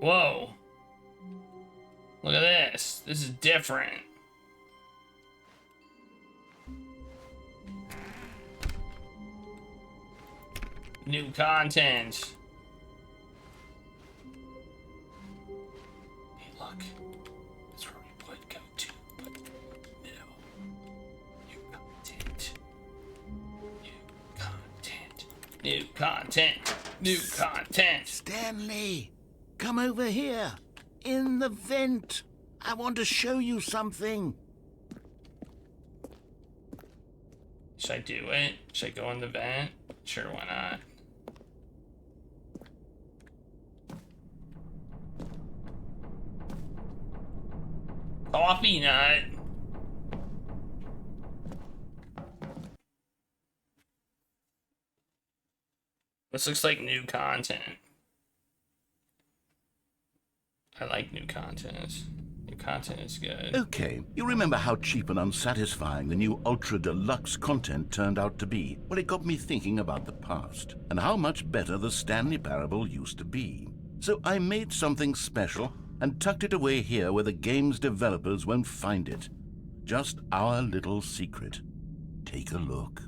Whoa. Look at this. This is different. New content. Hey, look. That's where we would go to, but no. New content. New content. New content. New content. Stanley, come over here. In the vent. I want to show you something. Should I do it? Should I go in the vent? Sure, why not? Coffee nut. This looks like new content. I like new content. New content is good. Okay, you remember how cheap and unsatisfying the new Ultra Deluxe content turned out to be? Well, it got me thinking about the past and how much better the Stanley Parable used to be. So I made something special and tucked it away here where the game's developers won't find it. Just our little secret. Take a look.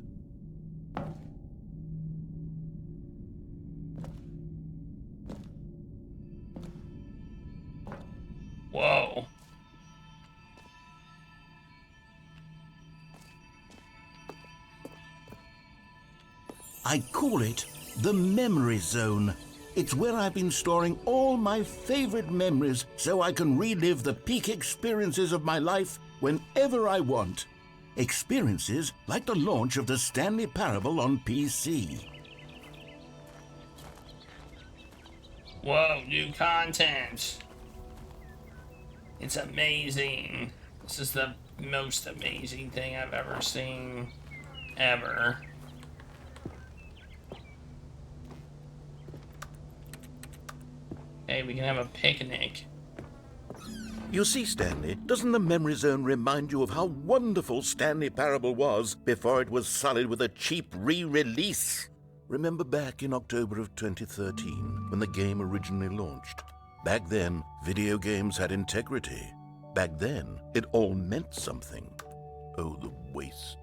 Whoa. I call it the Memory Zone. It's where I've been storing all my favorite memories so I can relive the peak experiences of my life whenever I want. Experiences like the launch of the Stanley Parable on PC. Whoa, new content. It's amazing. This is the most amazing thing I've ever seen. Ever. Hey, we can have a picnic. You see, Stanley, doesn't the Memory Zone remind you of how wonderful Stanley Parable was before it was sullied with a cheap re-release? Remember back in October of 2013, when the game originally launched? Back then, video games had integrity. Back then, it all meant something. Oh, the waste.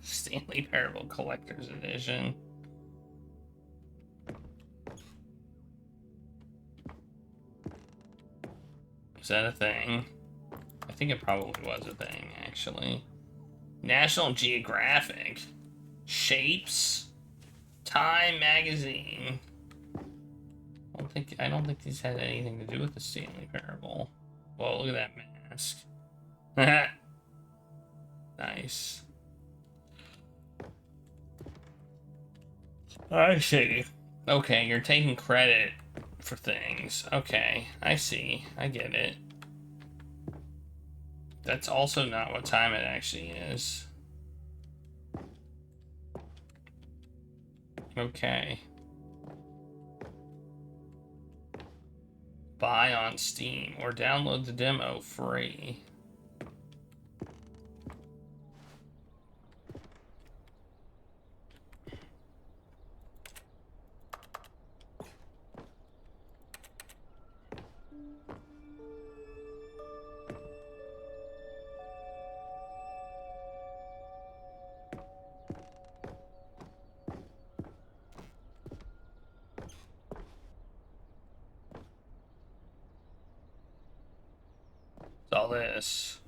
Stanley Parable Collector's Edition. Is that a thing? I think it probably was a thing, actually. National Geographic. Shapes. Time Magazine. I don't think these had anything to do with the Stanley Parable. Whoa, look at that mask. Nice. I see. Okay, you're taking credit for things. Okay, I see. I get it. That's also not what time it actually is. Okay. Buy on Steam or download the demo free. All this.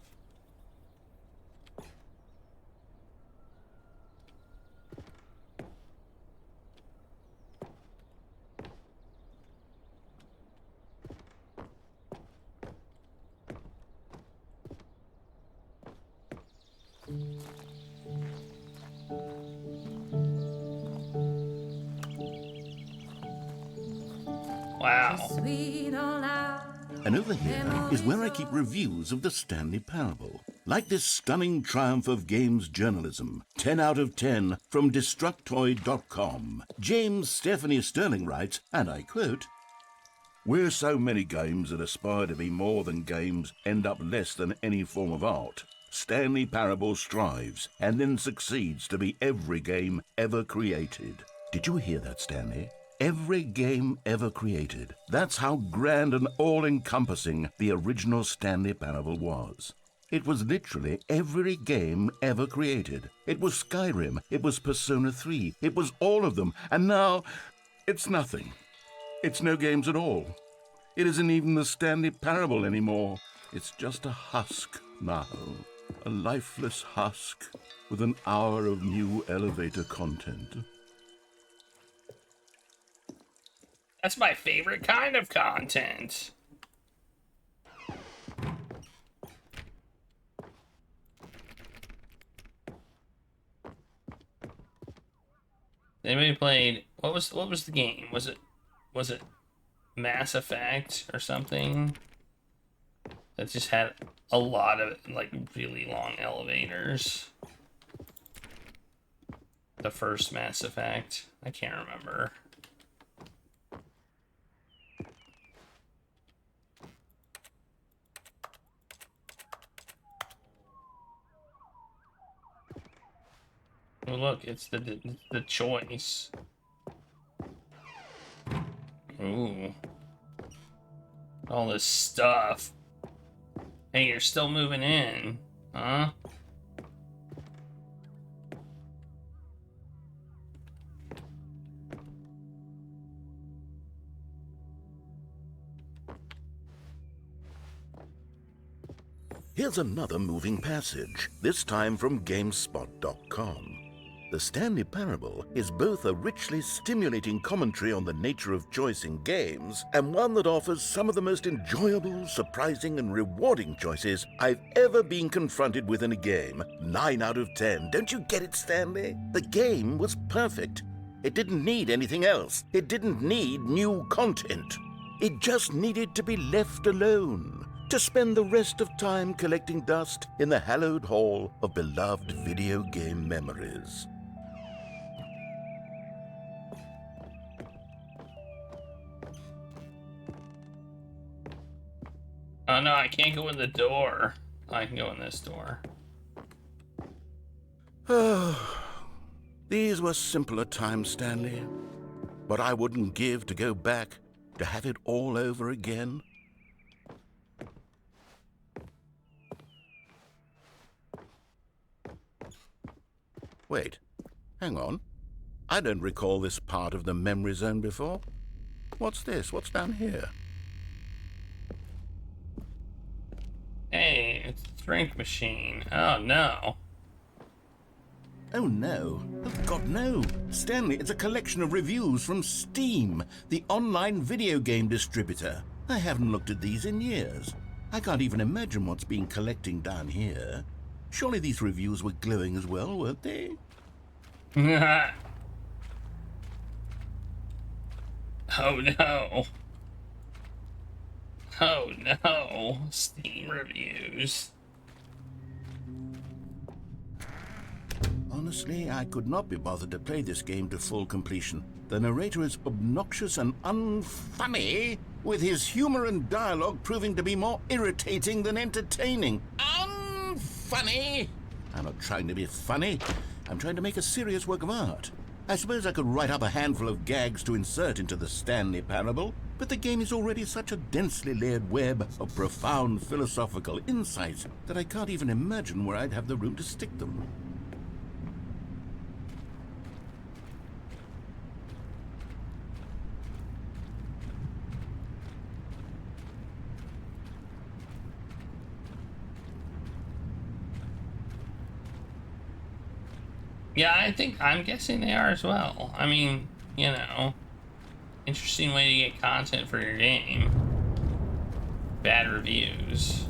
Wow. And over here is where I keep reviews of the Stanley Parable. Like this stunning triumph of games journalism, 10 out of 10 from Destructoid.com. James Stephanie Sterling writes, and I quote, "Where so many games that aspire to be more than games end up less than any form of art, Stanley Parable strives and then succeeds to be every game ever created. Did you hear that, Stanley? Every game ever created. That's how grand and all-encompassing the original Stanley Parable was. It was literally every game ever created. It was Skyrim, it was Persona 3, it was all of them, and now it's nothing. It's no games at all. It isn't even the Stanley Parable anymore. It's just a husk now. A lifeless husk with an hour of new elevator content. That's my favorite kind of content. Anybody played what was the game? Was it Mass Effect or something? That just had a lot of like really long elevators. The first Mass Effect. I can't remember. Oh, look, it's the choice. Ooh. All this stuff. Hey, you're still moving in, huh? Here's another moving passage, this time from GameSpot.com. The Stanley Parable is both a richly stimulating commentary on the nature of choice in games and one that offers some of the most enjoyable, surprising, and rewarding choices I've ever been confronted with in a game. 9 out of 10. Don't you get it, Stanley? The game was perfect. It didn't need anything else. It didn't need new content. It just needed to be left alone, to spend the rest of time collecting dust in the hallowed hall of beloved video game memories. Oh no, I can't go in the door. I can go in this door. These were simpler times, Stanley. But I wouldn't give to go back to have it all over again. Wait, hang on. I don't recall this part of the memory zone before. What's this? What's down here? Hey, it's a drink machine. Oh no. Oh no. Oh God, no. Stanley, it's a collection of reviews from Steam, the online video game distributor. I haven't looked at these in years. I can't even imagine what's been collecting down here. Surely these reviews were glowing as well, weren't they? Oh no. Oh no. Steam reviews. Honestly, I could not be bothered to play this game to full completion. The narrator is obnoxious and unfunny, with his humor and dialogue proving to be more irritating than entertaining. Unfunny! I'm not trying to be funny. I'm trying to make a serious work of art. I suppose I could write up a handful of gags to insert into the Stanley Parable, but the game is already such a densely layered web of profound philosophical insights that I can't even imagine where I'd have the room to stick them. Yeah, I'm guessing they are as well. I mean, you know, interesting way to get content for your game. Bad reviews.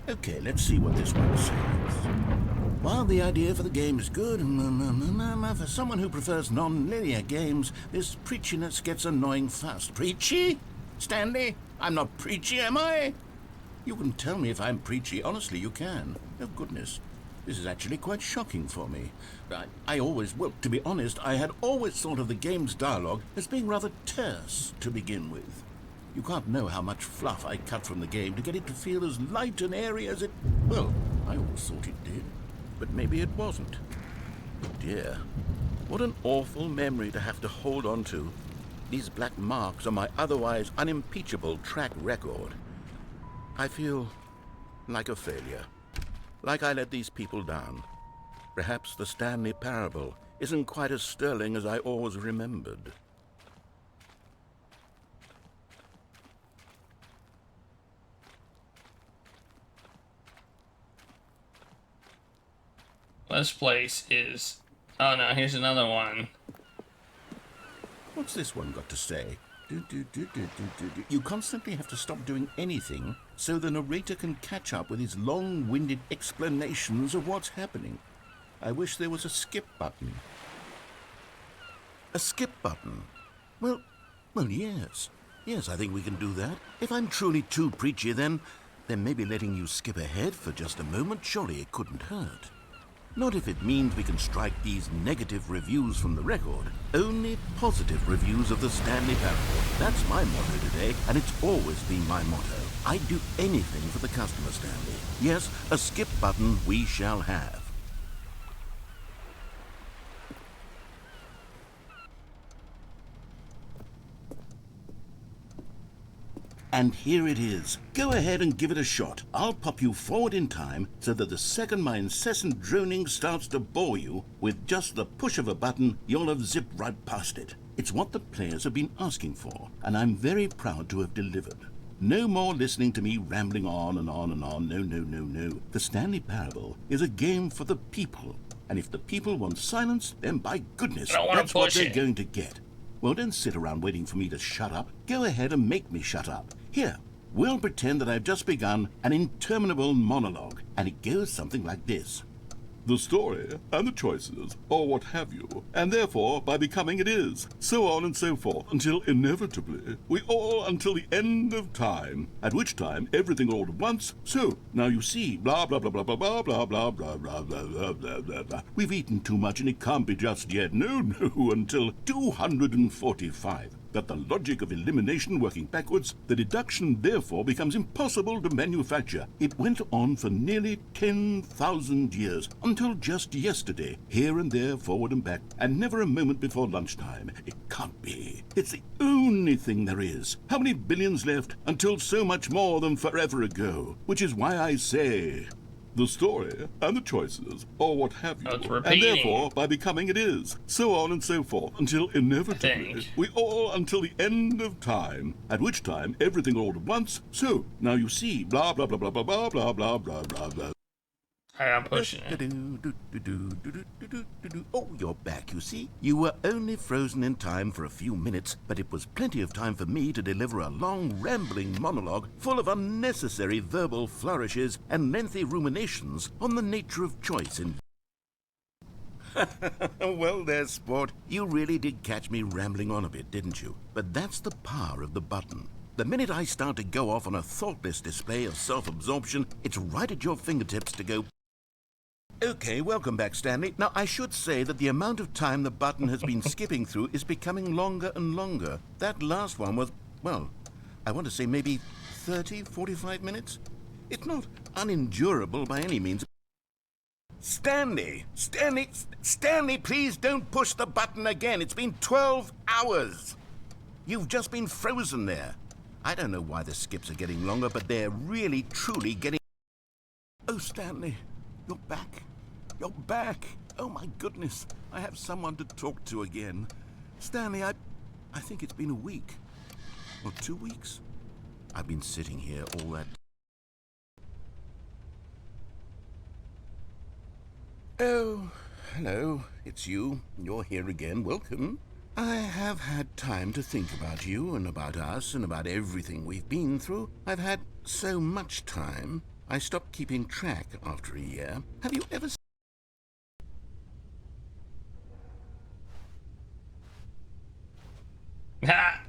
Okay, let's see what this one says. While the idea for the game is good, for someone who prefers non-linear games, this preachiness gets annoying fast. Preachy? Stanley, I'm not preachy, am I? You can tell me if I'm preachy. Honestly, you can. Oh, goodness. This is actually quite shocking for me. Well, to be honest, I had always thought of the game's dialogue as being rather terse to begin with. You can't know how much fluff I cut from the game to get it to feel as light and airy as it, well, I always thought it did, but maybe it wasn't. Oh dear, what an awful memory to have to hold on to. These black marks on my otherwise unimpeachable track record. I feel like a failure, like I let these people down. Perhaps the Stanley Parable isn't quite as sterling as I always remembered. This place is... Oh no, here's another one. What's this one got to say? You constantly have to stop doing anything so the narrator can catch up with his long-winded explanations of what's happening. I wish there was a skip button. A skip button? Well, yes. Yes, I think we can do that. If I'm truly too preachy, then maybe letting you skip ahead for just a moment, surely it couldn't hurt. Not if it means we can strike these negative reviews from the record. Only positive reviews of the Stanley Parable. That's my motto today, and it's always been my motto. I'd do anything for the customer, Stanley. Yes, a skip button we shall have. And here it is. Go ahead and give it a shot. I'll pop you forward in time so that the second my incessant droning starts to bore you, with just the push of a button, you'll have zipped right past it. It's what the players have been asking for, and I'm very proud to have delivered. No more listening to me rambling on and on and on. No. The Stanley Parable is a game for the people. And if the people want silence, then by goodness, that's what they're going to get. Well, don't sit around waiting for me to shut up. Go ahead and make me shut up. Here, we'll pretend that I've just begun an interminable monologue, and it goes something like this. The story and the choices, or what have you, and therefore by becoming it is, so on and so forth, until inevitably we all until the end of time, at which time everything all at once, so, now you see, blah blah blah blah blah blah blah blah blah blah blah blah blah blah blah. We've eaten too much and it can't be just yet, no, until 245. That the logic of elimination working backwards, the deduction therefore becomes impossible to manufacture. It went on for nearly 10,000 years, until just yesterday, here and there, forward and back, and never a moment before lunchtime. It can't be. It's the only thing there is. How many billions left until so much more than forever ago? Which is why I say... the story and the choices, or what have you, and therefore by becoming it is, so on and so forth, until inevitably we all until the end of time, at which time everything all at once, so, now you see, blah blah blah blah blah blah blah blah blah blah blah. I'm pushing it. Oh, you're back, you see. You were only frozen in time for a few minutes, but it was plenty of time for me to deliver a long, rambling monologue full of unnecessary verbal flourishes and lengthy ruminations on the nature of choice in... Well, there, sport. You really did catch me rambling on a bit, didn't you? But that's the power of the button. The minute I start to go off on a thoughtless display of self-absorption, it's right at your fingertips to go... Okay, welcome back, Stanley. Now, I should say that the amount of time the button has been skipping through is becoming longer and longer. That last one was, well, I want to say maybe 30, 45 minutes? It's not unendurable by any means. Stanley, please don't push the button again. It's been 12 hours. You've just been frozen there. I don't know why the skips are getting longer, but they're really, truly getting... Oh, Stanley, you're back. You're back. Oh, my goodness. I have someone to talk to again. Stanley, I think it's been a week. Or 2 weeks. I've been sitting here all that... Oh, hello. It's you. You're here again. Welcome. I have had time to think about you and about us and about everything we've been through. I've had so much time. I stopped keeping track after a year. Have you ever... Ha!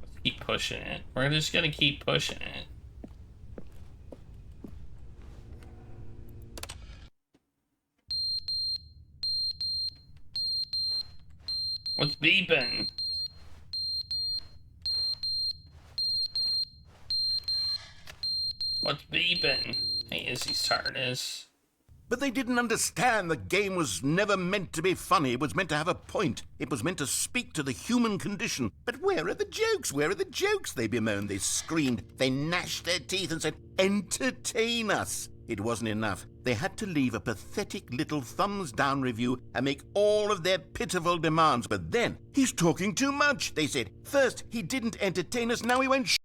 Let's keep pushing it. We're just gonna keep pushing it. What's beeping? What's beeping? Hey, Izzy's TARDIS. But they didn't understand the game was never meant to be funny. It was meant to have a point. It was meant to speak to the human condition. But where are the jokes? Where are the jokes? They bemoaned, they screamed, they gnashed their teeth and said, entertain us. It wasn't enough. They had to leave a pathetic little thumbs-down review and make all of their pitiful demands. But then, he's talking too much, they said. First, he didn't entertain us, now he went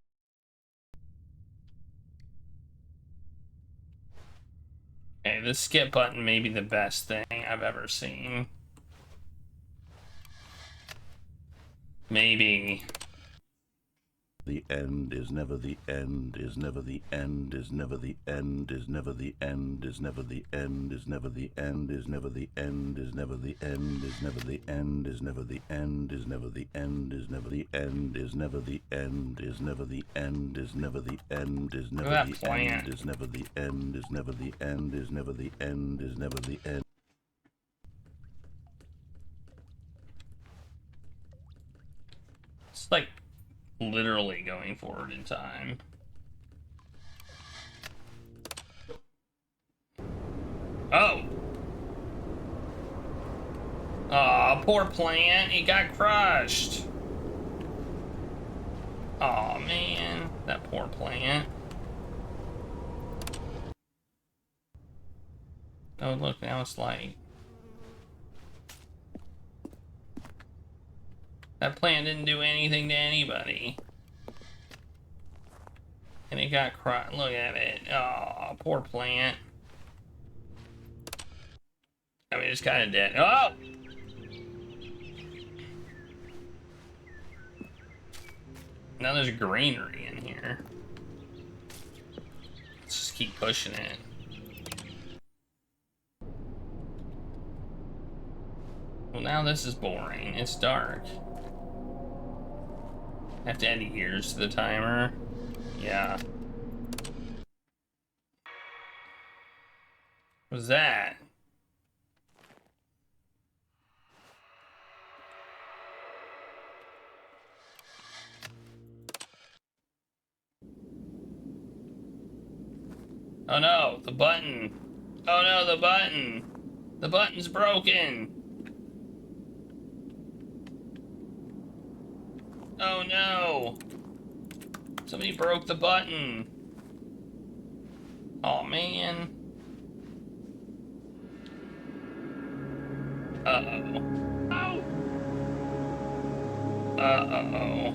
Okay, the skip button may be the best thing I've ever seen. Maybe. The end is never the end, is never the end, is never the end, is never the end, is never the end, is never the end, is never the end, is never the end, is never the end, is never the end, is never the end, is never the end, is never the end, is never the end, is never the end, is never the end, is never the end, is never the end, is never the end, is never the end. It's like literally going forward in time. Oh! Aw, poor plant. He got crushed. Aw, man. That poor plant. Oh, look, now it's light. That plant didn't do anything to anybody. And it got crushed. Look at it. Oh, poor plant. I mean, it's kind of dead. Oh! Now there's greenery in here. Let's just keep pushing it. Well, now this is boring. It's dark. I have to add years to the timer. Yeah. What was that? Oh no, the button. Oh no, the button. The button's broken. Oh no! Somebody broke the button. Oh man. Uh-oh. Oh! Uh-oh.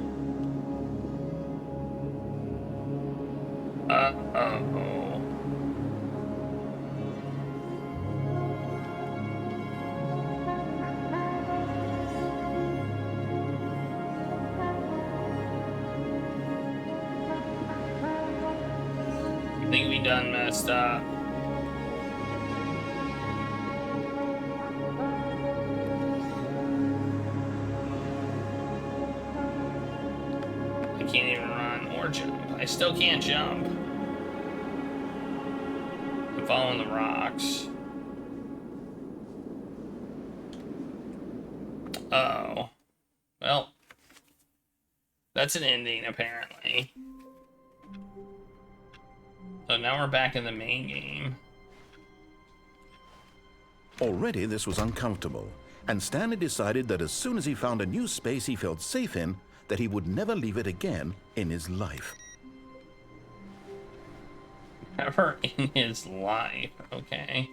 Uh-oh. I think we done messed up. I can't even run or jump. I still can't jump. I'm following the rocks. Uh-oh. Well, that's an ending, apparently. So now we're back in the main game. Already this was uncomfortable, and Stanley decided that as soon as he found a new space he felt safe in, that he would never leave it again in his life. Never in his life, okay.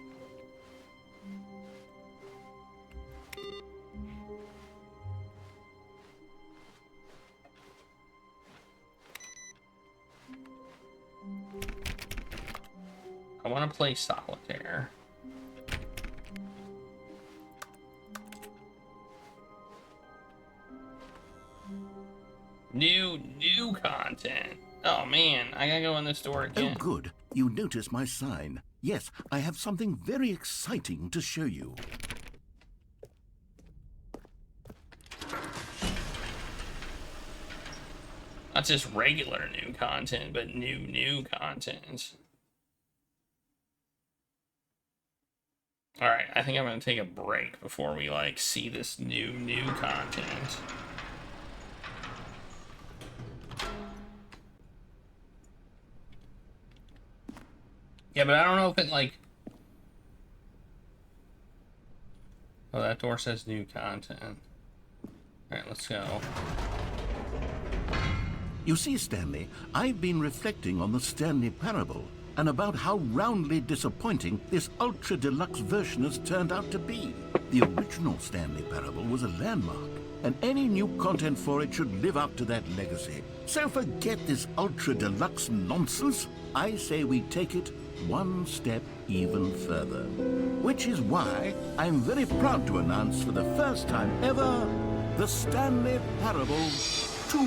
I want to play solitaire. New content. Oh man, I gotta go in the store again. Oh good, you noticed my sign. Yes, I have something very exciting to show you. Not just regular new content, but new content. Alright, I think I'm gonna take a break before we like see this new content. Yeah, but I don't know if it, like... Oh, that door says new content. Alright, let's go. You see, Stanley, I've been reflecting on the Stanley Parable and about how roundly disappointing this ultra deluxe version has turned out to be. The original Stanley Parable was a landmark, and any new content for it should live up to that legacy. So forget this ultra deluxe nonsense. I say we take it one step even further. Which is why I'm very proud to announce for the first time ever, the Stanley Parable 2.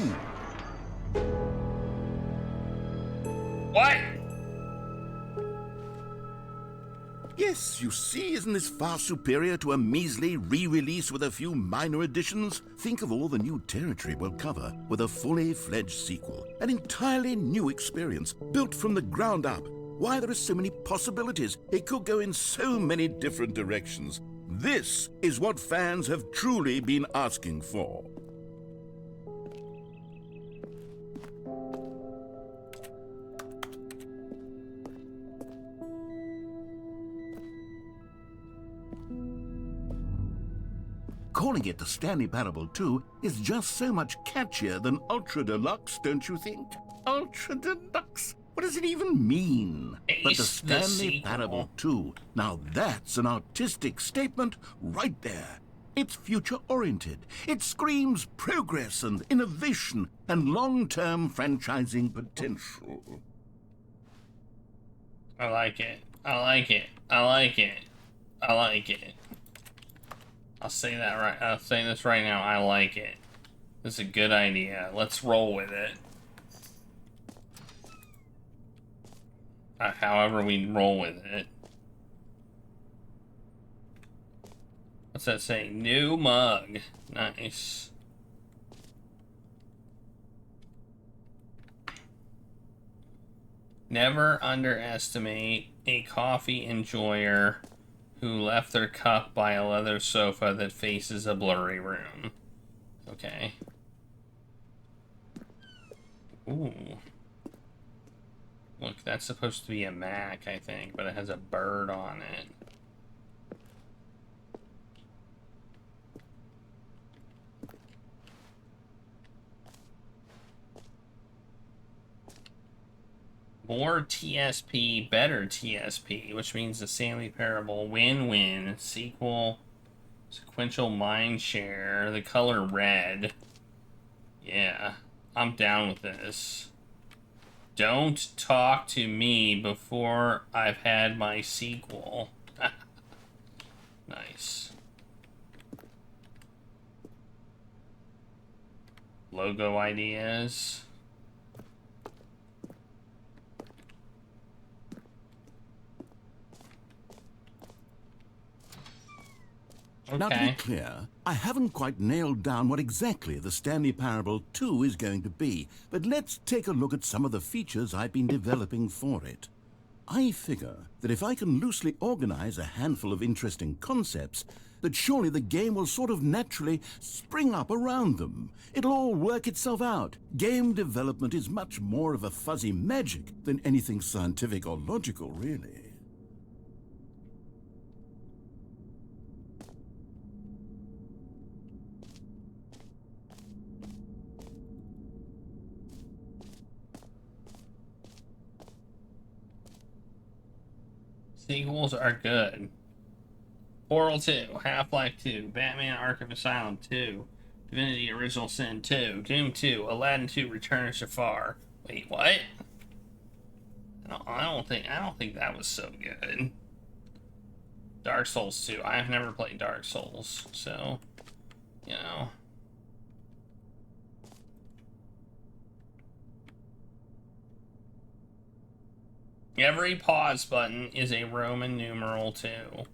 What? Yes, you see, isn't this far superior to a measly re-release with a few minor additions? Think of all the new territory we'll cover with a fully fledged sequel. An entirely new experience, built from the ground up. Why, there are so many possibilities. It could go in so many different directions. This is what fans have truly been asking for. Calling it the Stanley Parable 2 is just so much catchier than Ultra Deluxe, don't you think? Ultra Deluxe? What does it even mean? But the Stanley Parable 2, now that's an artistic statement right there. It's future-oriented. It screams progress and innovation and long-term franchising potential. I like it. I like it. I like it. I like it. I'll say that right. I'll say this right now. I like it. This is a good idea. Let's roll with it. However we roll with it. What's that say? New mug. Nice. Never underestimate a coffee enjoyer who left their cup by a leather sofa that faces a blurry room. Okay. Ooh. Look, that's supposed to be a Mac, I think, but it has a bird on it. More TSP, better TSP, which means the Stanley Parable win-win sequel, sequential mind share, the color red. Yeah, I'm down with this. Don't talk to me before I've had my sequel. Nice. Logo ideas. Okay. Now, to be clear, I haven't quite nailed down what exactly the Stanley Parable 2 is going to be, but let's take a look at some of the features I've been developing for it. I figure that if I can loosely organize a handful of interesting concepts, that surely the game will sort of naturally spring up around them. It'll all work itself out. Game development is much more of a fuzzy magic than anything scientific or logical, really. Sequels are good. Portal 2, Half-Life 2, Batman Arkham Asylum 2, Divinity Original Sin 2, Doom 2, Aladdin 2, Return of Jafar. Wait, what? I don't think that was so good. Dark Souls 2. I've never played Dark Souls, so you know. Every pause button is a Roman numeral 2. I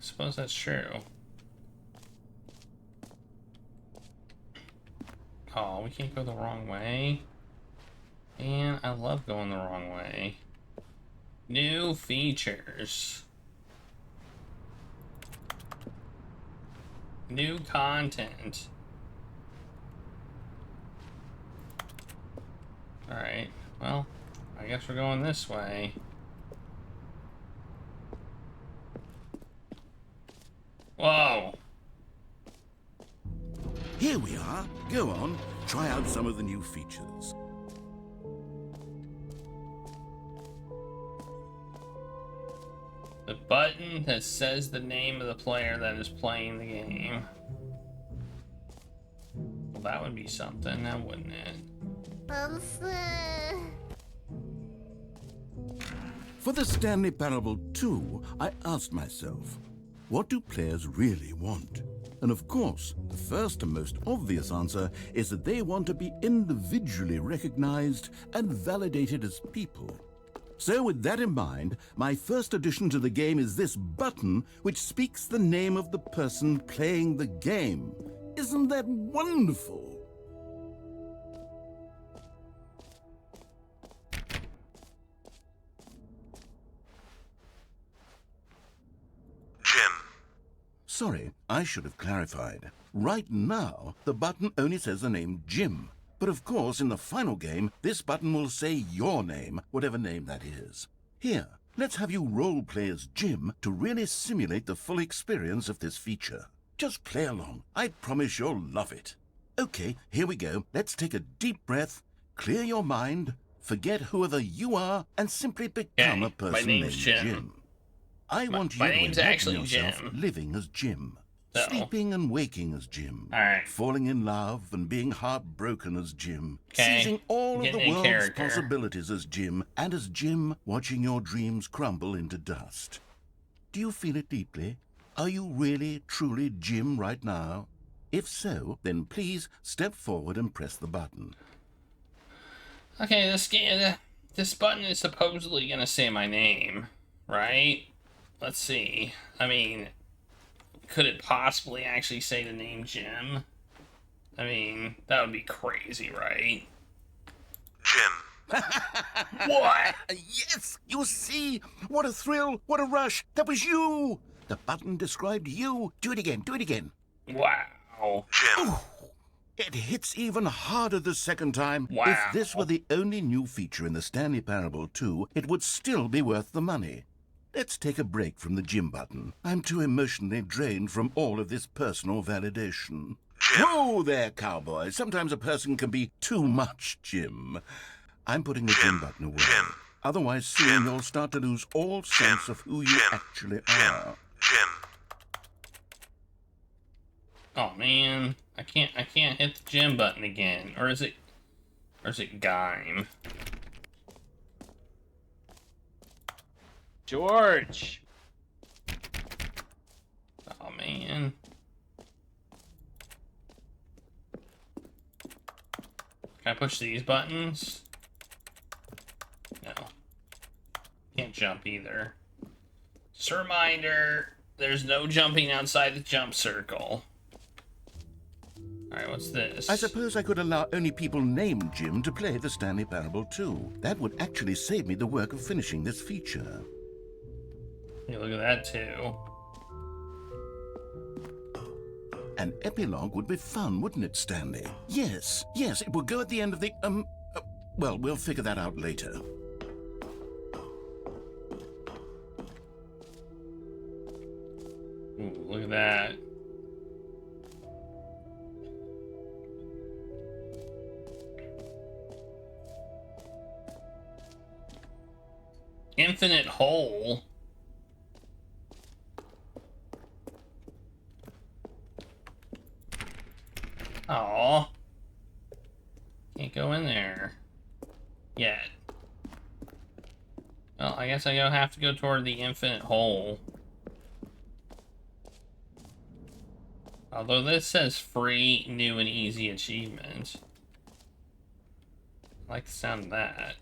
suppose that's true. Oh, we can't go the wrong way. Man, I love going the wrong way. New features. New content. Alright, well, I guess we're going this way. here we are. Go on, try out some of the new features. The button that says the name of the player that is playing the game. Well, that would be something, now wouldn't it? For the Stanley Parable 2, I asked myself, what do players really want? And of course, the first and most obvious answer is that they want to be individually recognized and validated as people. So with that in mind, my first addition to the game is this button which speaks the name of the person playing the game. Isn't that wonderful? Jim. Sorry, I should have clarified. Right now, the button only says the name Jim. But of course, in the final game, this button will say your name, whatever name that is. Here, let's have you role-play as Jim to really simulate the full experience of this feature. Just play along. I promise you'll love it. Okay, here we go. Let's take a deep breath, clear your mind, forget whoever you are, and simply become a person named Jim. I want you to imagine yourself living as Jim. Sleeping and waking as Jim. Alright. Falling in love and being heartbroken as Jim. Seizing all of the world's possibilities as Jim. And as Jim, watching your dreams crumble into dust. Do you feel it deeply? Are you really, truly Jim right now? If so, then please step forward and press the button. Okay, this button is supposedly gonna say my name, right? Let's see. I mean, could it possibly actually say the name Jim? I mean, that would be crazy, right? Jim. What? Yes! You see? What a thrill! What a rush! That was you! The button described you. Do it again. Do it again. Wow. Jim. Ooh, it hits even harder the second time. Wow. If this were the only new feature in the Stanley Parable 2, it would still be worth the money. Let's take a break from the Jim button. I'm too emotionally drained from all of this personal validation. Jim. Whoa there, cowboy. Sometimes a person can be too much Jim. I'm putting the Jim button away. Jim. Otherwise, soon you'll start to lose all sense of who you actually are. Jim. Oh man, I can't hit the Jim button again. Or is it Gime? George! Oh man. Can I push these buttons? No. Can't jump either. Just a reminder, there's no jumping outside the jump circle. Alright, what's this? I suppose I could allow only people named Jim to play the Stanley Parable 2. That would actually save me the work of finishing this feature. Yeah, look at that too. An epilogue would be fun, wouldn't it, Stanley? Yes, it would go at the end of the, well, we'll figure that out later. Ooh, look at that. Infinite hole. Aw. Can't go in there yet. Well, I guess I have to go toward the infinite hole. Although this says free, new, and easy achievement. I like the sound of that.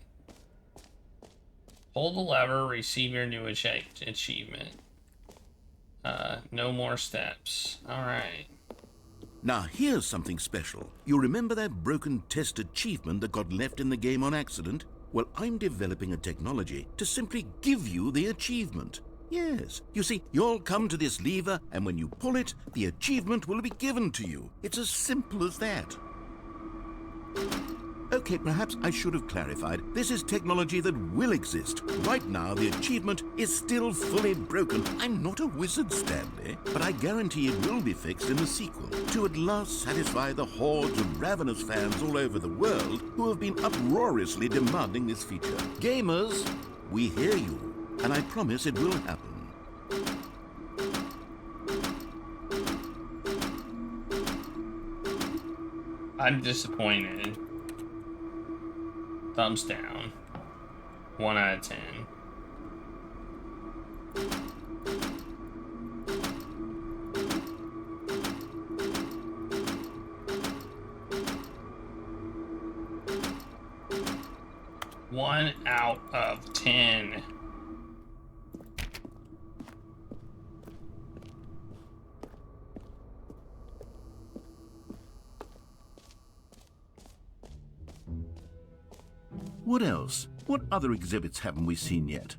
Hold the lever, receive your new achievement. No more steps. Alright. Now, here's something special. You remember that broken test achievement that got left in the game on accident? Well, I'm developing a technology to simply give you the achievement. Yes. You see, you'll come to this lever, and when you pull it, the achievement will be given to you. It's as simple as that. Okay, perhaps I should have clarified. This is technology that will exist. Right now, the achievement is still fully broken. I'm not a wizard, Stanley, but I guarantee it will be fixed in the sequel to at last satisfy the hordes of ravenous fans all over the world who have been uproariously demanding this feature. Gamers, we hear you, and I promise it will happen. I'm disappointed. Thumbs down. 1 out of 10. One out of 10. What else? What other exhibits haven't we seen yet?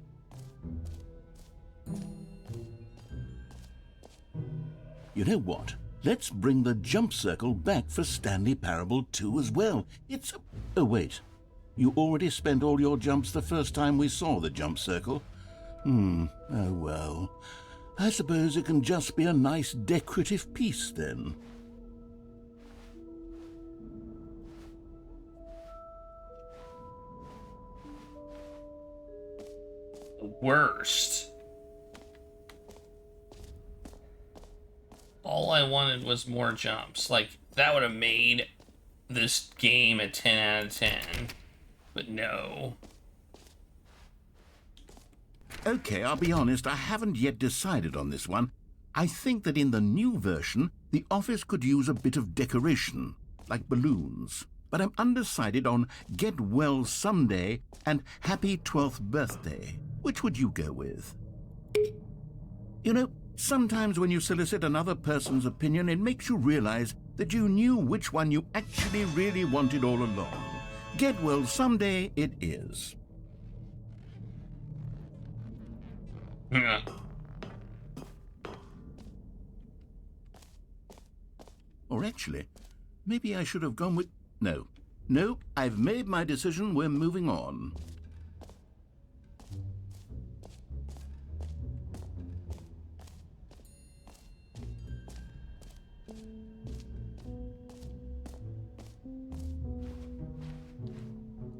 You know what? Let's bring the jump circle back for Stanley Parable 2 as well. It's a... Oh, wait. You already spent all your jumps the first time we saw the jump circle. Oh well. I suppose it can just be a nice decorative piece then. Worst. All I wanted was more jumps. Like, that would have made this game a 10 out of 10. But no. Okay, I'll be honest, I haven't yet decided on this one. I think that in the new version, the office could use a bit of decoration, like balloons. But I'm undecided on Get Well Someday and Happy 12th Birthday. Which would you go with? You know, sometimes when you solicit another person's opinion, it makes you realize that you knew which one you actually really wanted all along. Get Well Someday it is. Or actually, maybe I should have gone with... No, I've made my decision. We're moving on.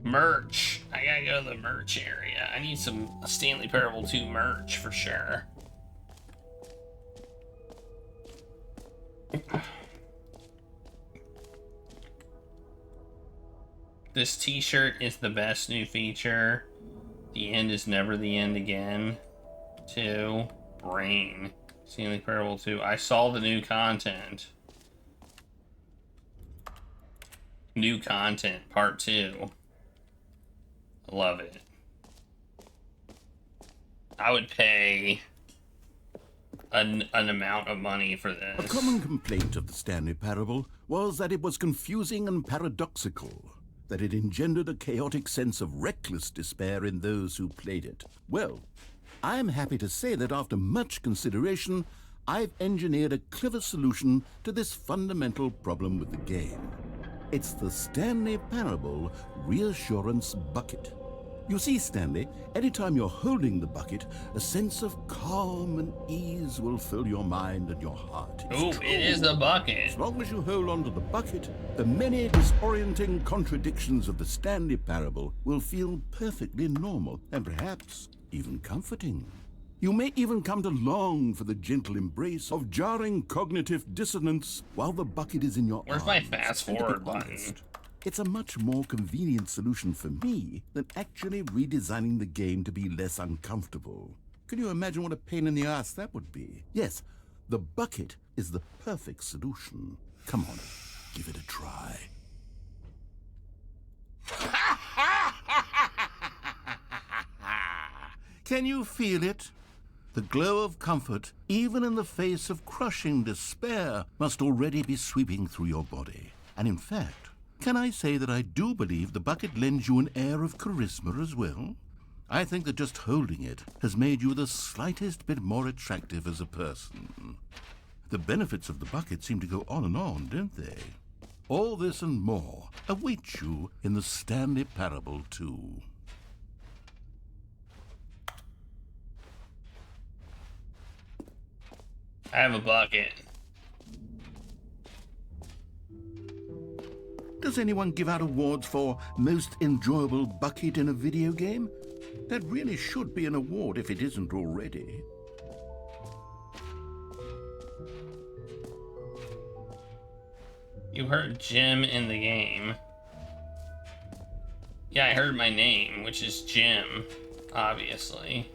Merch. I gotta go to the merch area. I need some Stanley Parable 2 merch for sure. This t-shirt is the best new feature. The end is never the end again. 2. Brain. Stanley Parable 2. I saw the new content. New content, part 2. Love it. I would pay an amount of money for this. A common complaint of the Stanley Parable was that it was confusing and paradoxical, that it engendered a chaotic sense of reckless despair in those who played it. Well, I'm happy to say that after much consideration, I've engineered a clever solution to this fundamental problem with the game. It's the Stanley Parable Reassurance Bucket. You see, Stanley, anytime you're holding the bucket, a sense of calm and ease will fill your mind and your heart. Ooh, it is the bucket. As long as you hold on to the bucket, the many disorienting contradictions of the Stanley Parable will feel perfectly normal and perhaps even comforting. You may even come to long for the gentle embrace of jarring cognitive dissonance while the bucket is in your Where's arms. my fast And to be forward button? honest, it's a much more convenient solution for me than actually redesigning the game to be less uncomfortable. Can you imagine what a pain in the ass that would be? Yes, the bucket is the perfect solution. Come on, give it a try. Can you feel it? The glow of comfort, even in the face of crushing despair, must already be sweeping through your body. And in fact, can I say that I do believe the bucket lends you an air of charisma as well? I think that just holding it has made you the slightest bit more attractive as a person. The benefits of the bucket seem to go on and on, don't they? All this and more awaits you in the Stanley Parable 2. I have a bucket. Does anyone give out awards for most enjoyable bucket in a video game? That really should be an award if it isn't already. You heard Jim in the game. Yeah, I heard my name, which is Jim, obviously.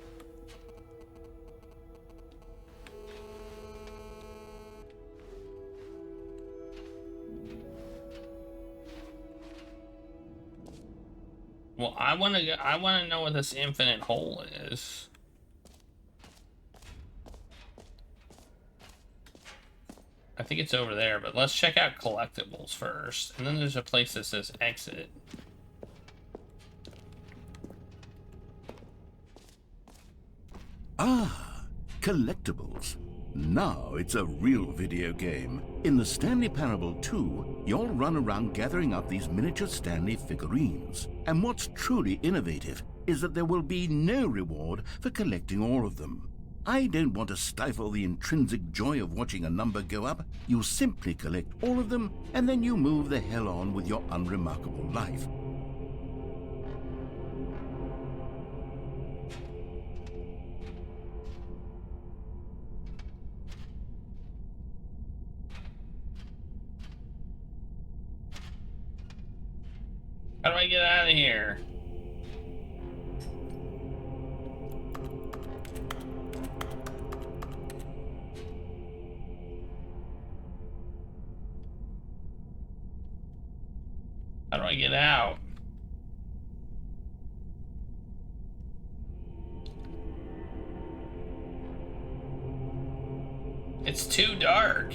Well, I want to know what this infinite hole is. I think it's over there, but let's check out collectibles first. And then there's a place that says exit. Ah, collectibles. Now it's a real video game. In the Stanley Parable 2, you'll run around gathering up these miniature Stanley figurines. And what's truly innovative is that there will be no reward for collecting all of them. I don't want to stifle the intrinsic joy of watching a number go up. You simply collect all of them, and then you move the hell on with your unremarkable life. How do I get out of here? How do I get out? It's too dark.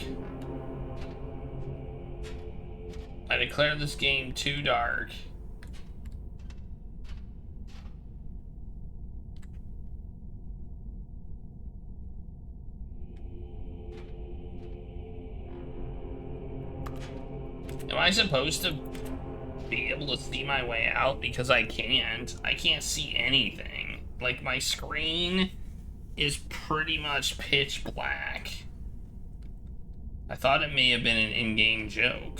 I declare this game too dark. Am I supposed to be able to see my way out? Because I can't. I can't see anything. Like, my screen is pretty much pitch black. I thought it may have been an in-game joke,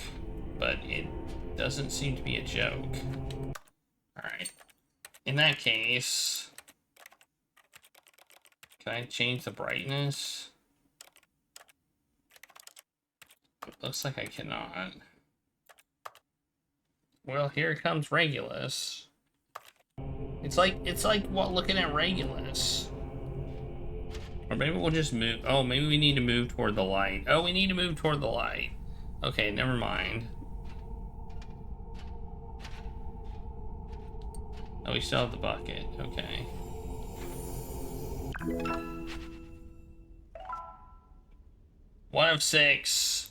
but it doesn't seem to be a joke. Alright. In that case, can I change the brightness? It looks like I cannot. Well, here comes Regulus. It's like what, looking at Regulus. Or maybe we'll just move. Oh, maybe we need to move toward the light. Oh, we need to move toward the light. Okay, never mind. Oh, we still have the bucket. Okay. One of 6.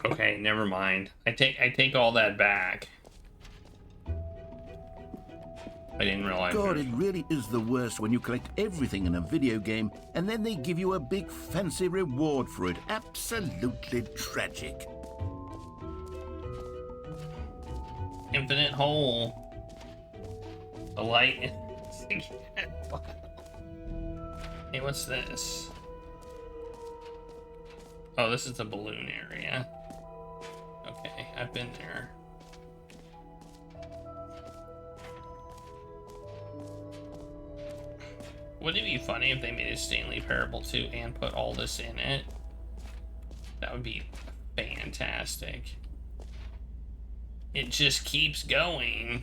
Okay, never mind. I take all that back. I didn't realize. God, it really is the worst when you collect everything in a video game and then they give you a big fancy reward for it. Absolutely tragic. Infinite hole. The light. Hey, what's this? Oh, this is the balloon area. Okay, I've been there. Wouldn't it be funny if they made a Stanley Parable 2 and put all this in it? That would be fantastic. It just keeps going.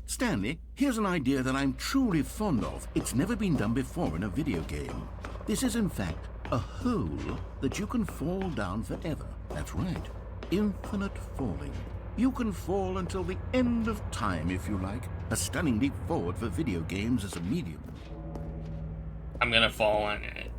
Stanley, here's an idea that I'm truly fond of. It's never been done before in a video game. This is, in fact, a hole that you can fall down forever. That's right. Infinite falling. You can fall until the end of time, if you like. A stunning leap forward for video games as a medium. I'm gonna fall in it.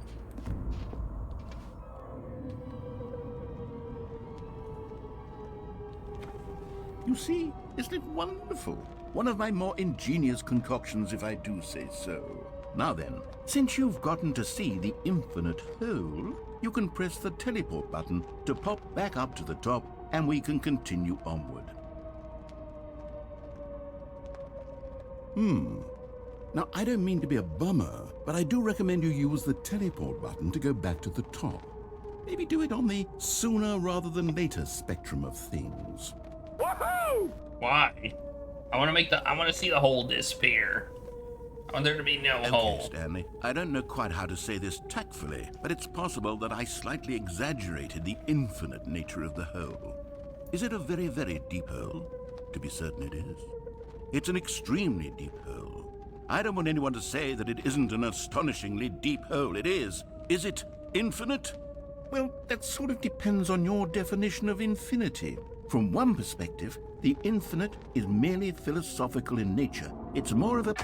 You see, isn't it wonderful? One of my more ingenious concoctions, if I do say so. Now then, since you've gotten to see the infinite hole, you can press the teleport button to pop back up to the top, and we can continue onward. Now, I don't mean to be a bummer, but I do recommend you use the teleport button to go back to the top. Maybe do it on the sooner rather than later spectrum of things. Woohoo! Why? I want to see the hole disappear. I want there to be no hole. Okay, Stanley, I don't know quite how to say this tactfully, but it's possible that I slightly exaggerated the infinite nature of the hole. Is it a very, very deep hole? To be certain it is. It's an extremely deep hole. I don't want anyone to say that it isn't an astonishingly deep hole. It is. Is it infinite? Well, that sort of depends on your definition of infinity. From one perspective, the infinite is merely philosophical in nature. It's more of a...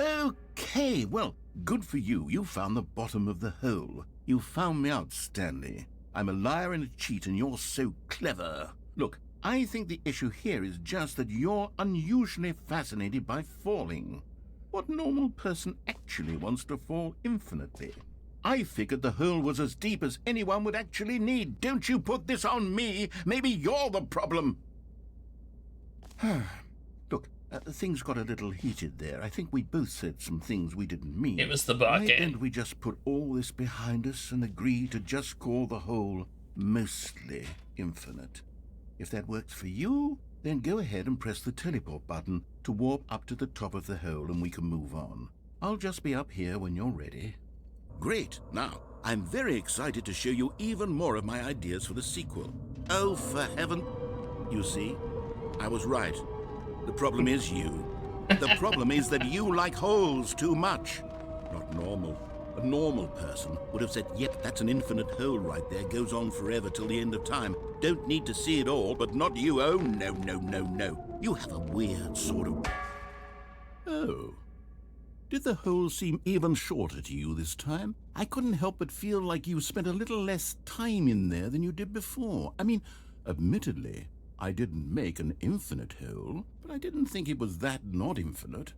Okay, well, good for you. You found the bottom of the hole. You found me out, Stanley. I'm a liar and a cheat, and you're so clever. Look, I think the issue here is just that you're unusually fascinated by falling. What normal person actually wants to fall infinitely? I figured the hole was as deep as anyone would actually need. Don't you put this on me. Maybe you're the problem. Look, things got a little heated there. I think we both said some things we didn't mean. It was the Why bucket. don't we just put all this behind us and agree to just call the hole mostly infinite? If that works for you, then go ahead and press the teleport button to warp up to the top of the hole and we can move on. I'll just be up here when you're ready. Great. Now, I'm very excited to show you even more of my ideas for the sequel. Oh, for heaven... You see, I was right. The problem is you. The problem is that you like holes too much. Not normal. A normal person would have said, yep, that's an infinite hole right there, goes on forever till the end of time. Don't need to see it all, but not you. Oh, no, no, no, no. You have a weird sort of... Oh. Did the hole seem even shorter to you this time? I couldn't help but feel like you spent a little less time in there than you did before. I mean, admittedly, I didn't make an infinite hole, but I didn't think it was that not infinite.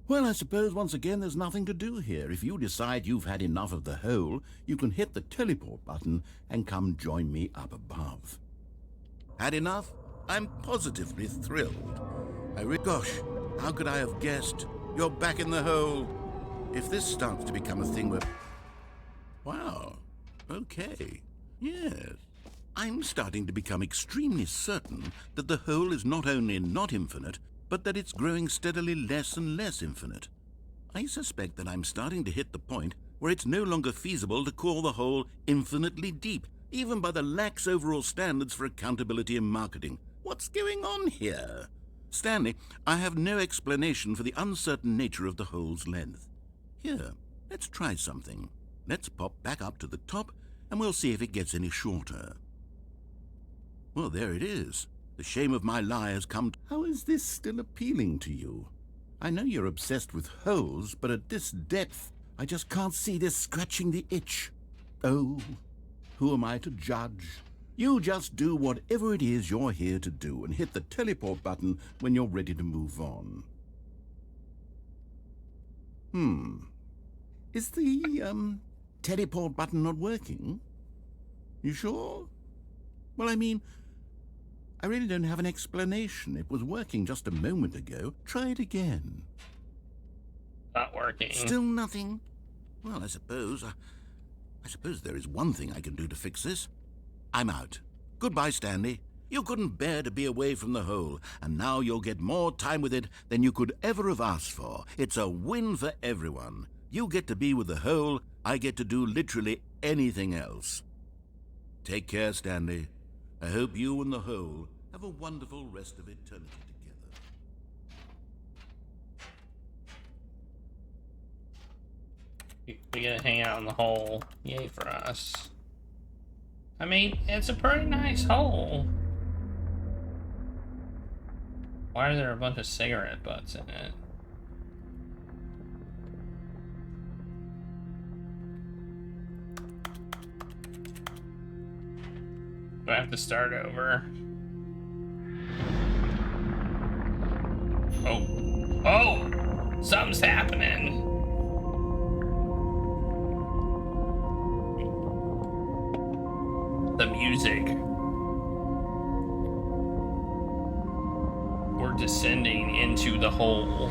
Well, I suppose once again there's nothing to do here. If you decide you've had enough of the hole, you can hit the teleport button and come join me up above. Had enough? I'm positively thrilled. Gosh, how could I have guessed? You're back in the hole. If this starts to become a thing where... Wow. Okay. Yes. I'm starting to become extremely certain that the hole is not only not infinite, but that it's growing steadily less and less infinite. I suspect that I'm starting to hit the point where it's no longer feasible to call the hole infinitely deep, even by the lax overall standards for accountability in marketing. What's going on here? Stanley, I have no explanation for the uncertain nature of the hole's length. Here, let's try something. Let's pop back up to the top, and we'll see if it gets any shorter. Well, there it is. The shame of my lie has come. How is this still appealing to you? I know you're obsessed with holes, but at this depth, I just can't see this scratching the itch. Oh, who am I to judge? You just do whatever it is you're here to do and hit the teleport button when you're ready to move on. Is the, teleport button not working? You sure? Well, I mean, I really don't have an explanation. It was working just a moment ago. Try it again. Not working. Still nothing? Well, I suppose there is one thing I can do to fix this. I'm out. Goodbye, Stanley. You couldn't bear to be away from the hole, and now you'll get more time with it than you could ever have asked for. It's a win for everyone. You get to be with the hole, I get to do literally anything else. Take care, Stanley. I hope you and the hole have a wonderful rest of eternity together. We get to hang out in the hole. Yay for us. I mean, it's a pretty nice hole. Why are there a bunch of cigarette butts in it? Do I have to start over? Oh. Oh! Something's happening. music. We're descending into the hole.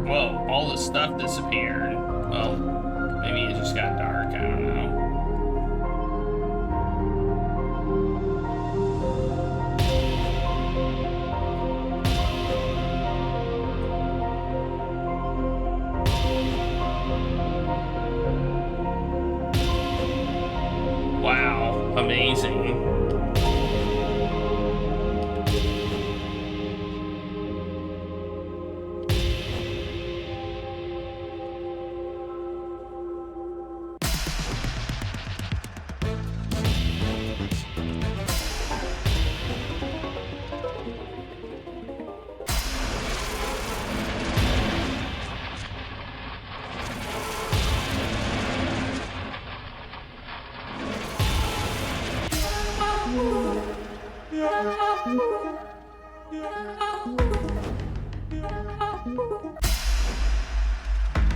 Whoa, all the stuff disappeared. Well, maybe it just got dark, I don't know. Wow, amazing.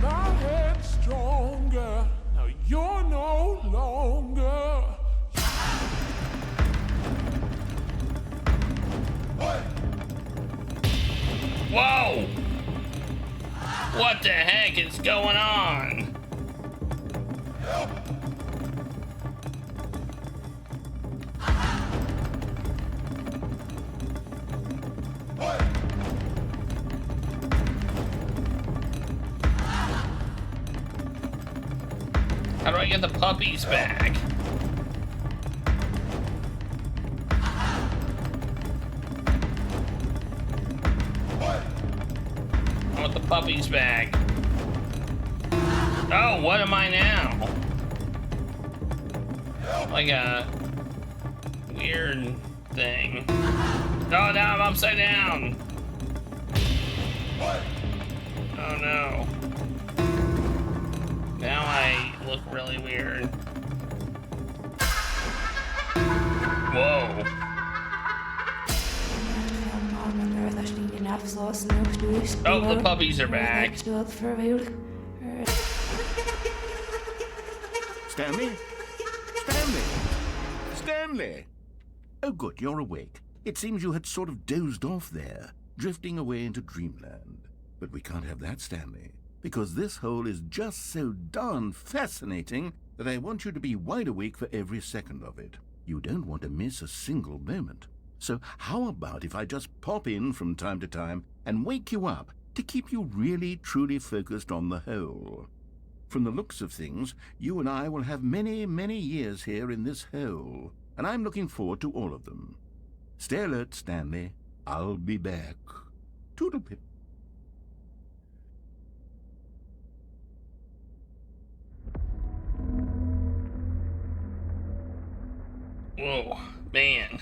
My head's stronger. Now you're no longer. Whoa! What the heck is going on? How do I get the puppies back? I want the puppies back. Oh, what am I now? Like a weird thing. Oh, now I'm upside down. Oh no. Now I look really weird. Whoa. Oh, the puppies are back. Stanley? Stanley? Stanley! Oh, good, you're awake. It seems you had sort of dozed off there, drifting away into dreamland. But we can't have that, Stanley, because this hole is just so darn fascinating that I want you to be wide awake for every second of it. You don't want to miss a single moment. So how about if I just pop in from time to time and wake you up to keep you really, truly focused on the hole? From the looks of things, you and I will have many, many years here in this hole, and I'm looking forward to all of them. Stay alert, Stanley. I'll be back. Toodle-pip. Whoa, man.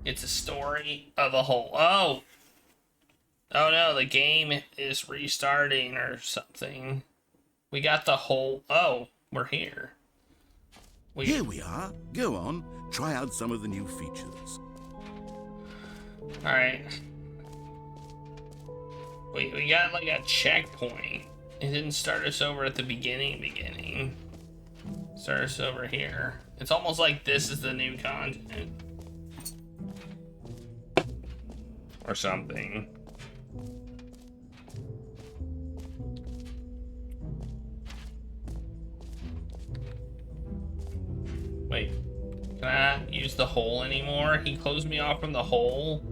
It's a story of a hole. Oh! Oh no, the game is restarting or something. We got the hole. Oh, we're here. Here we are. Go on. Try out some of the new features. Alright. We got like a checkpoint. It didn't start us over at the beginning. Start us over here. It's almost like this is the new content. Or something. Wait, can I not use the hole anymore? He closed me off from the hole?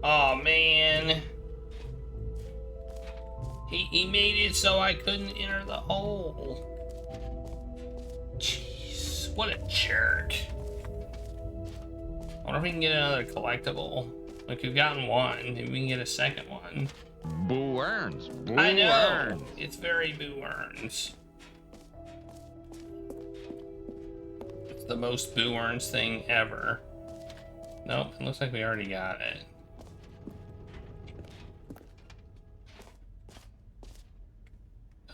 Oh man. He made it so I couldn't enter the hole. Jeez, what a jerk. I wonder if we can get another collectible. Like, we've gotten one. Maybe we can get a second one. Boo earns. Boo I know. earns. It's very Boo Earns. It's the most Boo Earns thing ever. Nope, it looks like we already got it.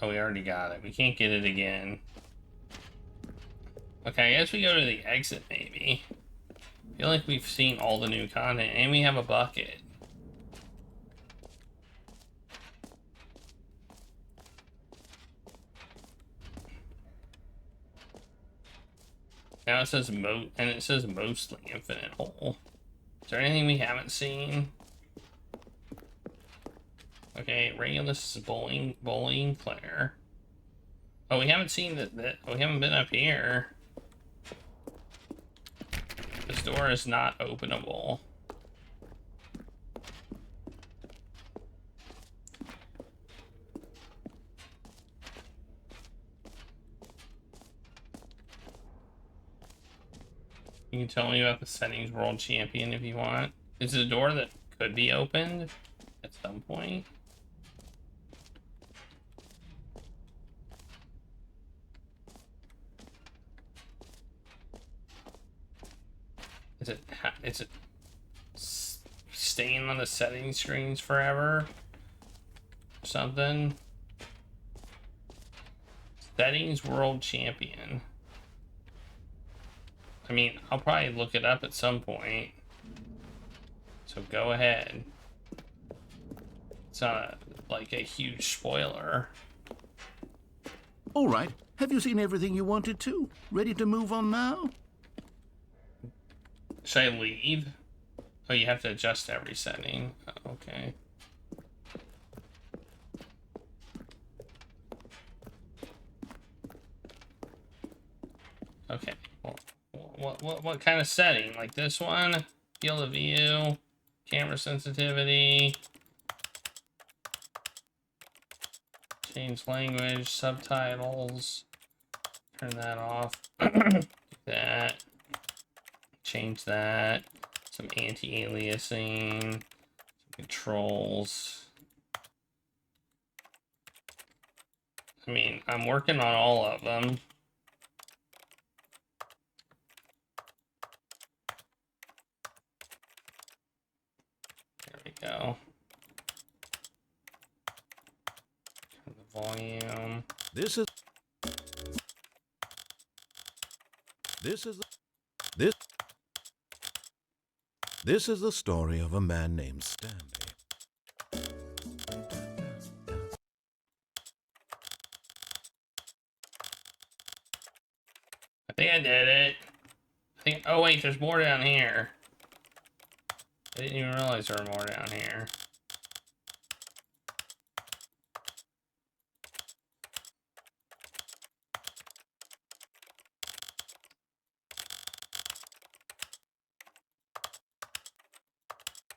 Oh, we already got it. We can't get it again. Okay, I guess we go to the exit, maybe. I feel like we've seen all the new content, and we have a bucket. Now it says it says mostly infinite hole. Is there anything we haven't seen? Okay, Regulus is bowling Claire. Oh, we haven't seen that. We haven't been up here. This door is not openable. You can tell me about the settings world champion if you want. Is it a door that could be opened at some point? Is it staying on the settings screens forever? Something? Settings world champion. I mean, I'll probably look it up at some point. So go ahead. It's not like a huge spoiler. All right. Have you seen everything you wanted to? Ready to move on now? Should I leave? Oh, you have to adjust every setting. Oh, okay. Okay. Well, what kind of setting? Like this one? Field of view, camera sensitivity, change language, subtitles. Turn that off. That. Change that. Some anti-aliasing. Some controls. I mean, I'm working on all of them. There we go. Turn the volume. This is the story of a man named Stanley. I think I did it. Oh wait, there's more down here. I didn't even realize there were more down here.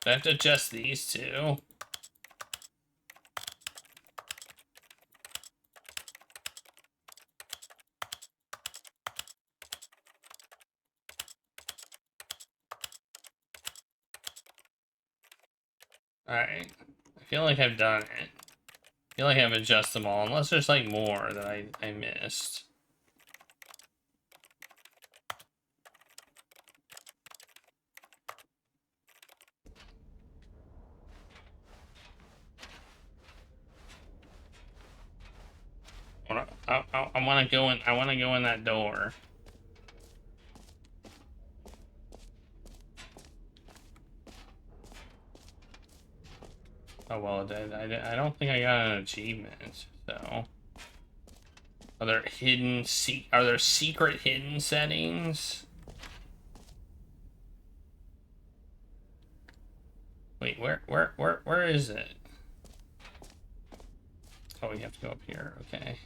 Do I have to adjust these two? Alright. I feel like I've done it. I feel like I've adjusted them all, unless there's like more that I missed. I want to go in. I want to go in that door. Oh well, I don't think I got an achievement. So, are there secret hidden settings? Wait, where is it? Oh, we have to go up here. Okay.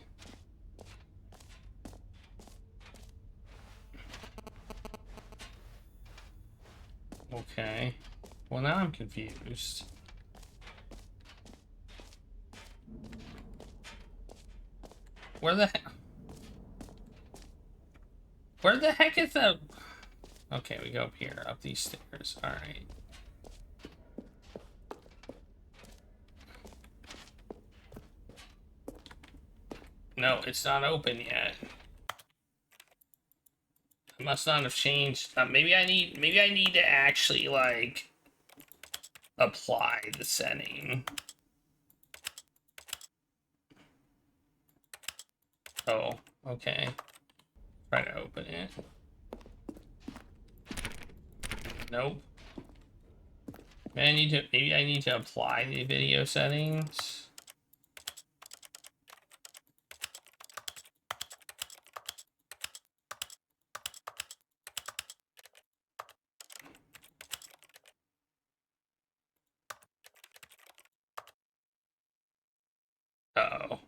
Okay. Well, now I'm confused. Where the heck is that? Okay, we go up here, up these stairs. All right. No, it's not open yet. I must not have changed. Maybe I need to actually like apply the setting. Oh, okay. Try to open it. Nope. Maybe I need to apply the video settings. Uh-oh.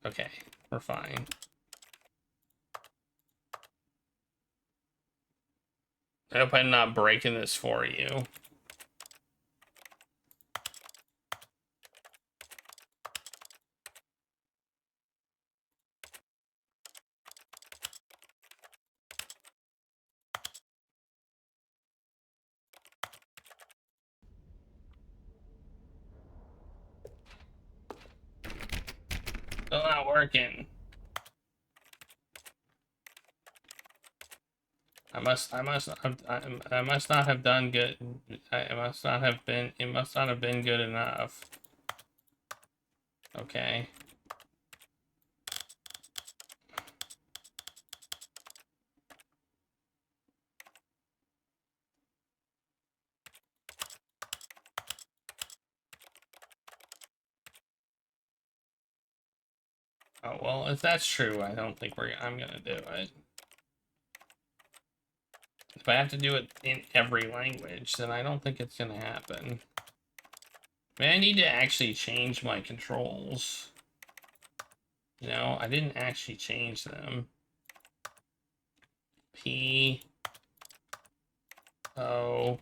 Okay, we're fine. I hope I'm not breaking this for you. Still not working. I must not have done good. It must not have been good enough. Okay. Oh, well, if that's true, I don't think I'm gonna do it. If I have to do it in every language, then I don't think it's gonna happen. I mean, I need to actually change my controls. You know, I didn't actually change them. P O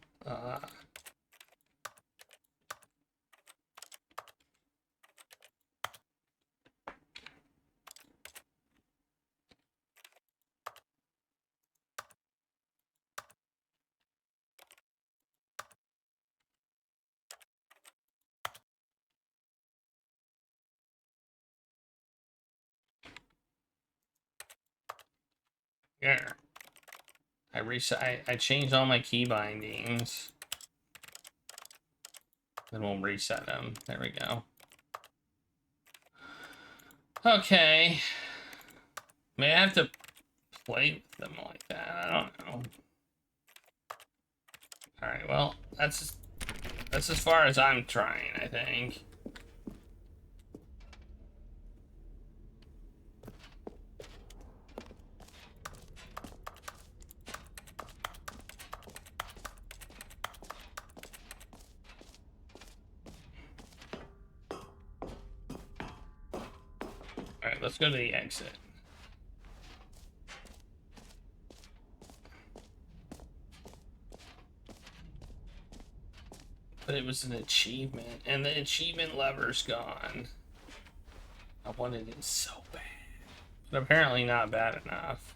yeah. I changed all my key bindings. Then we'll reset them. There we go. Okay. May I have to play with them like that? I don't know. Alright, well, that's as far as I'm trying, I think. Alright, let's go to the exit. But it was an achievement, and the achievement lever's gone. I wanted it so bad. But apparently not bad enough.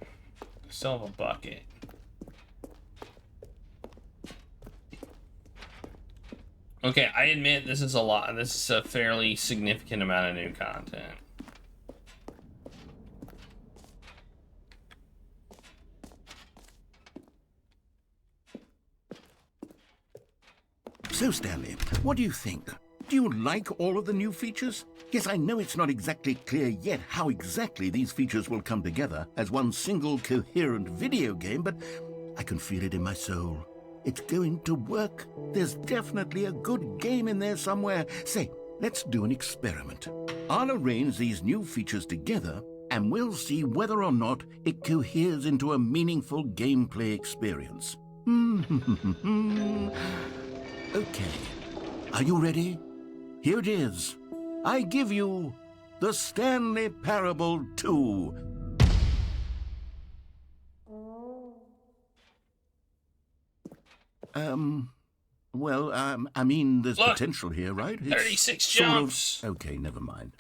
I still have a bucket. Okay, I admit this is a lot. This is a fairly significant amount of new content. So, Stanley, what do you think? Do you like all of the new features? Yes, I know it's not exactly clear yet how exactly these features will come together as one single coherent video game, but I can feel it in my soul. It's going to work. There's definitely a good game in there somewhere. Say, let's do an experiment. I'll arrange these new features together, and we'll see whether or not it coheres into a meaningful gameplay experience. Okay. Are you ready? Here it is. I give you the Stanley Parable 2. I mean, there's Look, potential here, right? 36 sort of- jumps. Okay, never mind.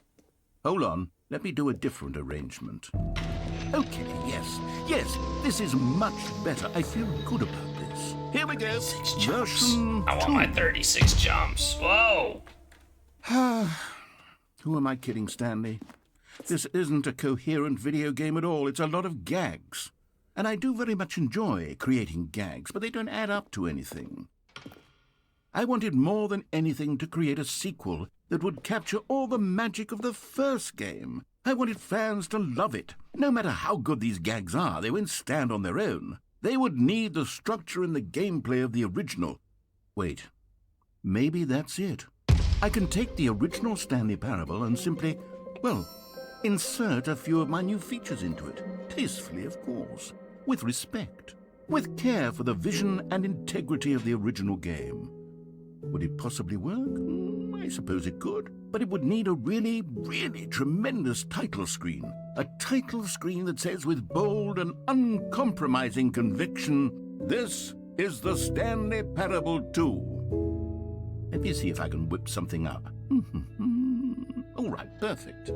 Hold on. Let me do a different arrangement. Okay, yes, this is much better. I feel good about this. Here we go. 6 jumps. Version I want 2. my 36 jumps. Whoa. Who am I kidding, Stanley? This isn't a coherent video game at all. It's a lot of gags. And I do very much enjoy creating gags, but they don't add up to anything. I wanted more than anything to create a sequel that would capture all the magic of the first game. I wanted fans to love it. No matter how good these gags are, they won't stand on their own. They would need the structure and the gameplay of the original. Wait, maybe that's it. I can take the original Stanley Parable and simply, well, insert a few of my new features into it. Tastefully, of course. With respect. With care for the vision and integrity of the original game. Would it possibly work? I suppose it could. But it would need a really, really tremendous title screen. A title screen that says with bold and uncompromising conviction, "This is the Stanley Parable 2." Let me see if I can whip something up. All right, perfect.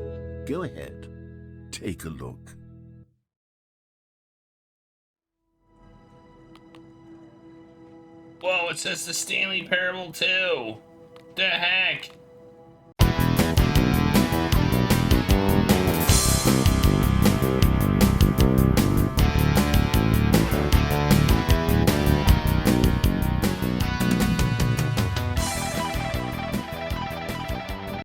Go ahead. Take a look. Whoa, it says the Stanley Parable 2. The heck?